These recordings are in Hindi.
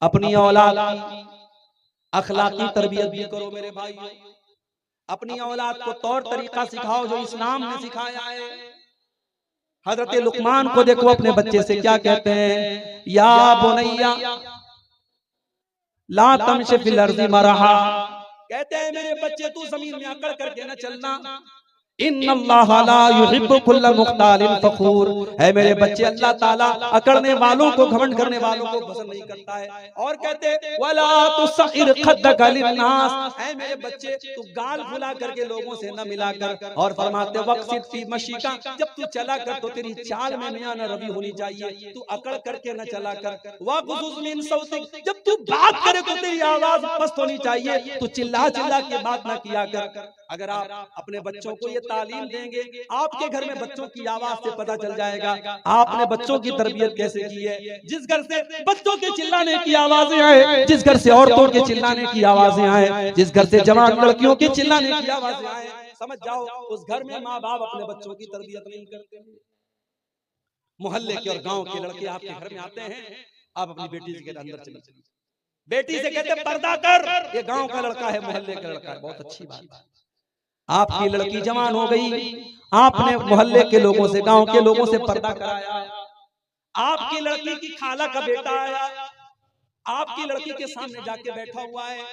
अपनी औलाद की अखलाकी तरबियत भी करो मेरे भाई। अपनी औलाद को तौर तरीका सिखाओ जो इस्लाम ने सिखाया है। हजरत लुकमान को देखो अपने बच्चे से क्या कहते हैं, या बुनैया ला तमशि फिल अर्ज़ि मरहा, कहते हैं मेरे बच्चे तू जमीन में अकड़ करके न चलना। इन्नल्लाह ला युहिब्बु कुल्ला मुख्तालिन फखूर, है मेरे बच्चे अल्लाह ताला अकड़ने वालों को, घमंड करने वालों को पसंद नहीं करता है। और कहते वला तुसइर खद्दक लिन्नास, है मेरे बच्चे तू गाल फुला करके लोगों से न मिलाकर। और फरमाते वक्सिद फी मशीका, जब तू चला कर तो तेरी चाल में मियां न रवि होनी चाहिए, तू अकड़ करके न चला कर। वगुज़ुज़ मिन सौतिक, जब तू बात करे तो तेरी आवाज पस्त होनी चाहिए, तू चिल्ला चिल्ला के बात न किया कर। अगर आप अपने बच्चों को ये तालीम देंगे, आपके घर में बच्चों की आवाज से पता चल जाएगा आपने बच्चों की तरबियत कैसे की है। जिस घर से बच्चों के चिल्लाने की आवाजें आए, जिस घर से औरतों के चिल्लाने की आवाजें आए, जिस घर से जवान लड़कियों के चिल्लाने की आवाजें आए, समझ जाओ उस घर में माँ बाप अपने बच्चों की तरबियत नहीं करते। मोहल्ले के और गांव के लड़के आपके घर में आते हैं, आप अपनी बेटी से कहते अंदर चली, बेटी से कहते पर्दा कर, ये गांव का लड़का है, मोहल्ले का लड़का है, बहुत अच्छी बात है। आपकी लड़की जवान हो गई, आपने मोहल्ले के लोगों से, गांव के लोगों से पर्दा कराया। आपकी लड़की की खाला का बेटा आया, आपकी लड़की के सामने जाके बैठा हुआ है,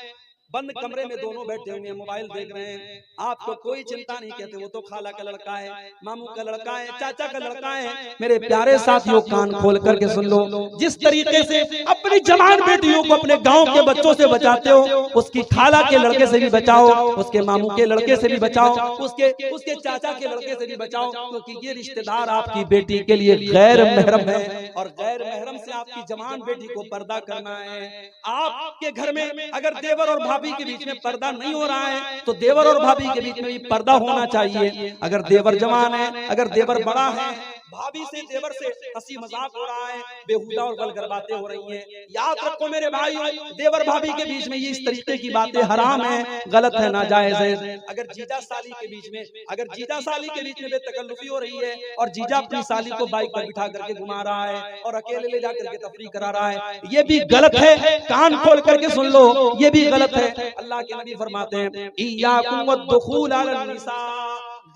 बंद कमरे में दोनों बैठे हुए हैं, मोबाइल देख रहे हैं, आपको कोई चिंता नहीं, कहते वो तो खाला का लड़का है, मामू का लड़का है, चाचा का लड़का है। मेरे प्यारे साथियों कान खोल करके सुन लो, जिस तरीके से अपनी जवान बेटियों को अपने गांव के बच्चों से बचाते हो, उसकी खाला के लड़के से भी बचाओ, उसके मामू के लड़के से भी बचाओ, उसके चाचा के लड़के से भी बचाओ, क्योंकि ये रिश्तेदार आपकी बेटी के लिए गैर महरम है, और गैर महरम से आपकी जवान बेटी को पर्दा करना है। आपके घर में अगर देवर और भाभी के बीच में पर्दा नहीं हो रहा है तो देवर और भाभी के बीच में भी पर्दा होना चाहिए। अगर देवर जवान है, अगर देवर बड़ा है, भाभी से देवर से हंसी मजाक हो रहा है, बेहुदा और गलत बातें हो रही हैं, याद रखो मेरे भाई, देवर भाभी के बीच में ये इस तरीके की बातें हराम है, गलत है, नाजायज है। अगर जीजा साली के बीच में, अगर जीजा साली के बीच में बेतकल्लुफी हो रही है और जीजा अपनी साली को बाइक पर बिठा करके घुमा रहा है और अकेले ले जाकर के तफरीह करा रहा है, ये भी गलत है। कान खोल करके सुन लो, ये भी गलत है। अल्लाह के नबी फरमाते हैं इय्याकुम वद्दुखूल अला निसा,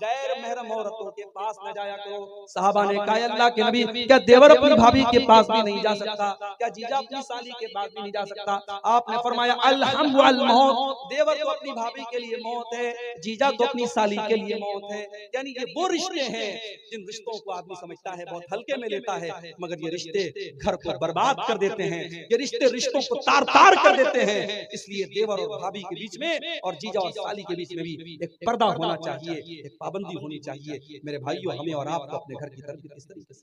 गैर महरम औरतों के पास न जाया करो। साहबा ने कहा अल्लाह के नबी, क्या देवर अपनी भाभी के पास भी नहीं जा सकता? क्या जीजा अपनी साली के पास भी नहीं जा सकता? आपने फरमाया अलहम वल मौत, देवर तो अपनी भाभी के लिए मौत है, जीजा तो अपनी साली के लिए मौत है। यानी ये वो रिश्ते हैं जिन रिश्तों को आदमी समझता है, बहुत हल्के में लेता है, मगर ये रिश्ते घर को बर्बाद कर देते हैं, ये रिश्ते रिश्तों को तार तार कर देते हैं। इसलिए देवर और भाभी के बीच में और जीजा और साली के बीच में भी एक पर्दा होना चाहिए, एक पाबंदी होनी चाहिए। मेरे भाइयों, हमें और आपको अपने घर की तरबियत इस तरीके से